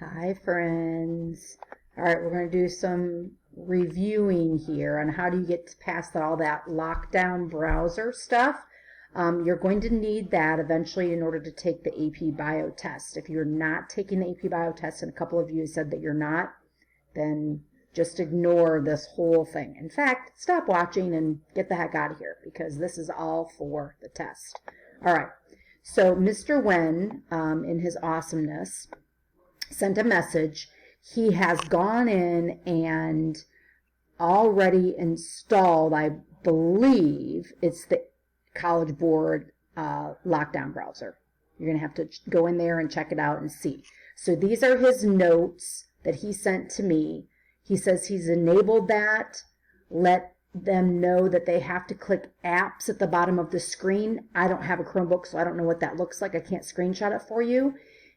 Hi friends. All right, we're going to do some reviewing here on how do you get past all that lockdown browser stuff. You're going to need that eventually in order to take the AP Bio test. If you're not taking the AP Bio test, and a couple of you said that you're not, then just ignore this whole thing. In fact, stop watching and get the heck out of here because this is all for the test. All right, so Mr. Wen, in his awesomeness, sent a message. He has gone in and already installed, I believe, it's the College Board lockdown browser. You're going to have to go in there and check it out and see. So these are his notes that he sent to me. He says he's enabled that. Let them know that they have to click apps at the bottom of the screen. I don't have a Chromebook, so I don't know what that looks like. I can't screenshot it for you.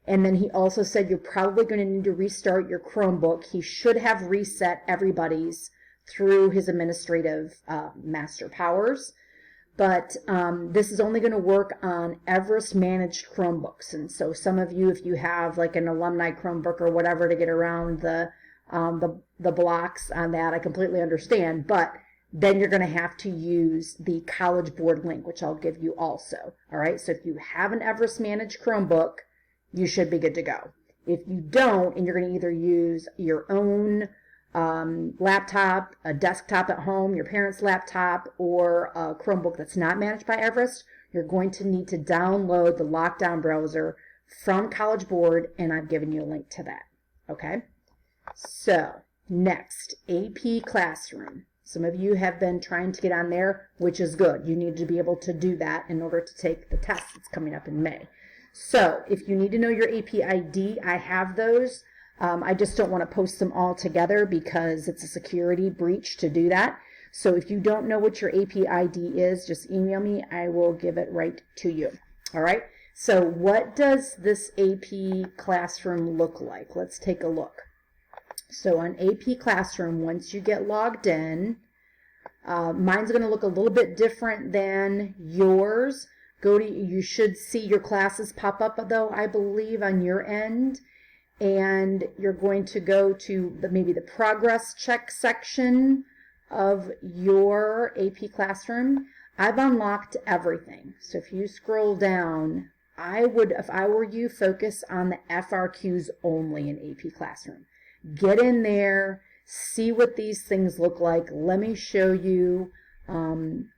And then he also said you're probably going to need to restart your Chromebook. He should have reset everybody's through his administrative master powers. But this is only going to work on Everest managed Chromebooks. And so some of you, if you have like an alumni Chromebook or whatever to get around the blocks on that, I completely understand. But then you're going to have to use the College Board link, which I'll give you also. All right. So if you have an Everest managed Chromebook, you should be good to go. If you don't, and you're going to either use your own laptop, a desktop at home, your parents' laptop, or a Chromebook that's not managed by Everest, you're going to need to download the lockdown browser from College Board, and I've given you a link to that. Okay? So, next, AP Classroom. Some of you have been trying to get on there, which is good. You need to be able to do that in order to take the test that's coming up in May. So if you need to know your AP ID, I have those. I just don't want to post them all together because it's a security breach to do that. So if you don't know what your AP ID is, just email me. I will give it right to you. All right. So what does this AP Classroom look like? Let's take a look. So on AP Classroom, once you get logged in, mine's going to look a little bit different than yours. You should see your classes pop up, though, I believe, on your end. And you're going to go to maybe the progress check section of your AP Classroom. I've unlocked everything. So if you scroll down, I would, if I were you, focus on the FRQs only in AP Classroom. Get in there, see what these things look like. Let me show you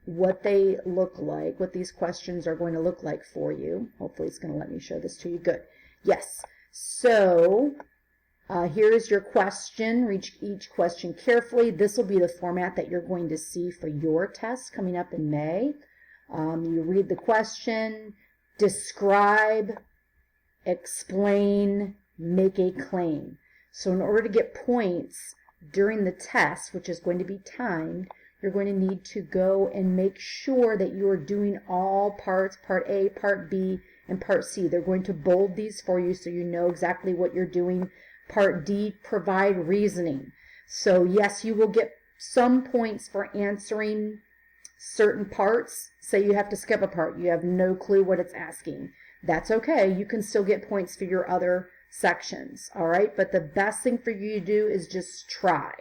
what they look like, what these questions are going to look like for you. Hopefully it's going to let me show this to you. Good. Yes. So here is your question. Read each question carefully. This will be the format that you're going to see for your test coming up in May. You read the question, describe, explain, make a claim. So in order to get points during the test, which is going to be timed, you're going to need to go and make sure that you are doing all parts, Part A, Part B, and Part C. They're going to bold these for you so you know exactly what you're doing. Part D, provide reasoning. So yes, you will get some points for answering certain parts. Say you have to skip a part. You have no clue what it's asking. That's okay. You can still get points for your other sections. All right. But the best thing for you to do is just try.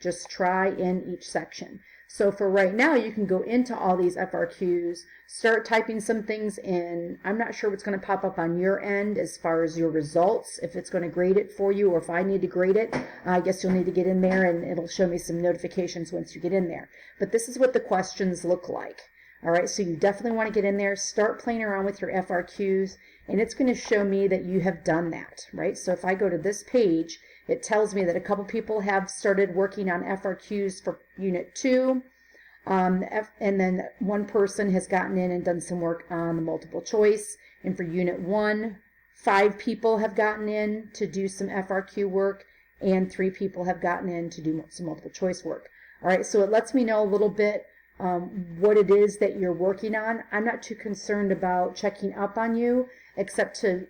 Just try in each section. So for right now, you can go into all these FRQs, start typing some things in. I'm not sure what's going to pop up on your end as far as your results, if it's going to grade it for you or if I need to grade it. I guess you'll need to get in there and it'll show me some notifications once you get in there. But this is what the questions look like. All right, so you definitely want to get in there, start playing around with your FRQs, and it's going to show me that you have done that, right? So if I go to this page, it tells me that a couple people have started working on FRQs for Unit 2, and then one person has gotten in and done some work on the multiple choice. And for Unit 1, 5 people have gotten in to do some FRQ work, and 3 people have gotten in to do some multiple choice work. All right, so it lets me know a little bit what it is that you're working on. I'm not too concerned about checking up on you, except to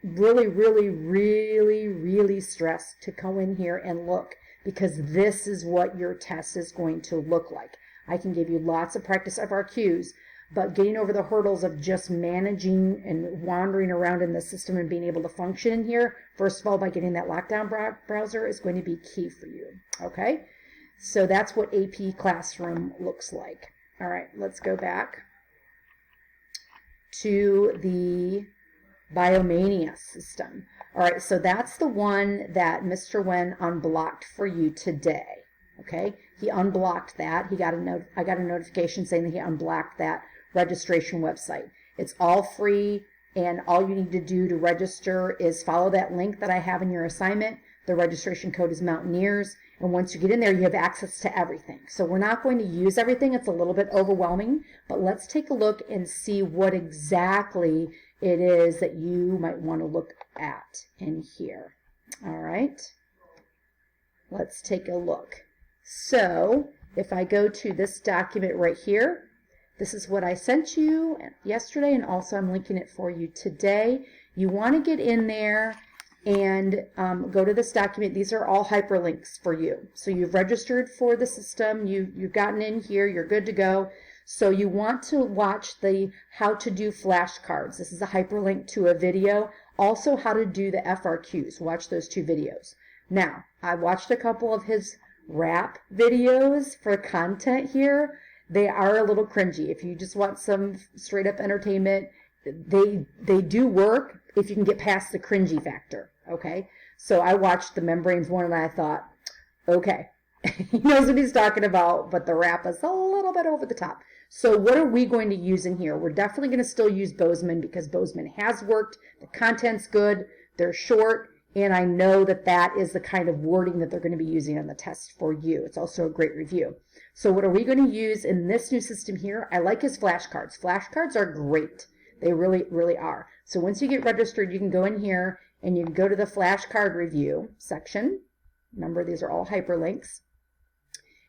really, really, really, really stress to go in here and look, because this is what your test is going to look like. I can give you lots of practice FRQs, but getting over the hurdles of just managing and wandering around in the system and being able to function in here, first of all, by getting that lockdown browser is going to be key for you. Okay, so that's what AP Classroom looks like. All right, let's go back to the Biomania system. All right, so that's the one that Mr. Wen unblocked for you today. Okay, he unblocked that. I got a notification saying that he unblocked that registration website. It's all free, and all you need to do to register is follow that link that I have in your assignment. The registration code is Mountaineers, and once you get in there, you have access to everything. So we're not going to use everything. It's a little bit overwhelming, but let's take a look and see what exactly it is that you might want to look at in here. All right, let's take a look. So if I go to this document right here, this is what I sent you yesterday, and also I'm linking it for you today. You want to get in there and go to this document. These are all hyperlinks for you. So you've registered for the system, you've gotten in here, you're good to go. So you want to watch the how to do flashcards. This is a hyperlink to a video. Also how to do the FRQs. Watch those 2 videos. Now, I watched a couple of his rap videos for content here. They are a little cringy. If you just want some straight up entertainment, they do work if you can get past the cringy factor. Okay, so I watched the Membranes one and I thought, okay, he knows what he's talking about, but the rap is a little bit over the top. So what are we going to use in here? We're definitely going to still use Bozeman because Bozeman has worked. The content's good. They're short. And I know that that is the kind of wording that they're going to be using on the test for you. It's also a great review. So what are we going to use in this new system here? I like his flashcards. Flashcards are great. They really, really are. So once you get registered, you can go in here and you can go to the flashcard review section. Remember, these are all hyperlinks.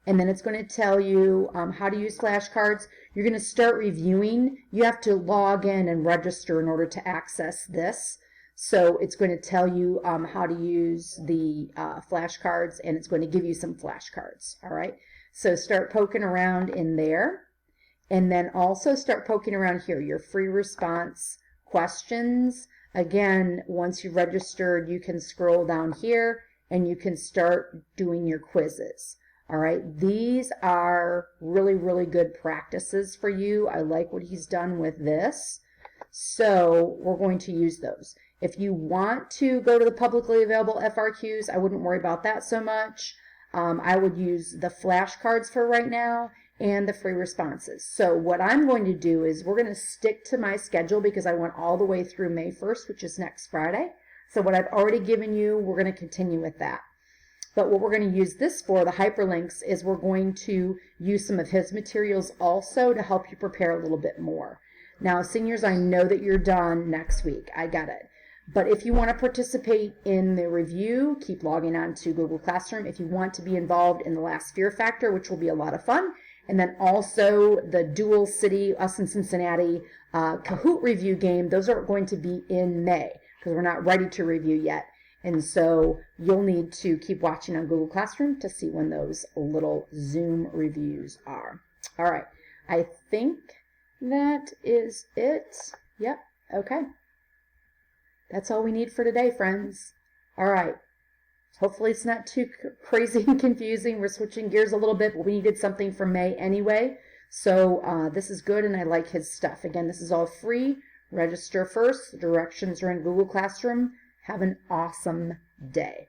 And then it's going to tell you how to use flashcards. You're going to start reviewing. You have to log in and register in order to access this. So it's going to tell you how to use the flashcards, and it's going to give you some flashcards. All right. So start poking around in there, and then also start poking around here. Your free response questions. Again, once you've registered, you can scroll down here and you can start doing your quizzes. All right. These are really, really good practices for you. I like what he's done with this. So we're going to use those. If you want to go to the publicly available FRQs, I wouldn't worry about that so much. I would use the flashcards for right now and the free responses. So what I'm going to do is we're going to stick to my schedule because I went all the way through May 1st, which is next Friday. So what I've already given you, we're going to continue with that. But what we're going to use this for, the hyperlinks, is we're going to use some of his materials also to help you prepare a little bit more. Now, seniors, I know that you're done next week. I get it. But if you want to participate in the review, keep logging on to Google Classroom. If you want to be involved in the last Fear Factor, which will be a lot of fun, and then also the Dual City, us in Cincinnati, Kahoot review game, those are going to be in May because we're not ready to review yet. And so you'll need to keep watching on Google Classroom to see when those little Zoom reviews are. All right. I think that is it. Yep. Okay. That's all we need for today, friends. All right. Hopefully it's not too crazy and confusing. We're switching gears a little bit, but we needed something for May anyway. So this is good, and I like his stuff. Again, this is all free. Register first. The directions are in Google Classroom. Have an awesome day.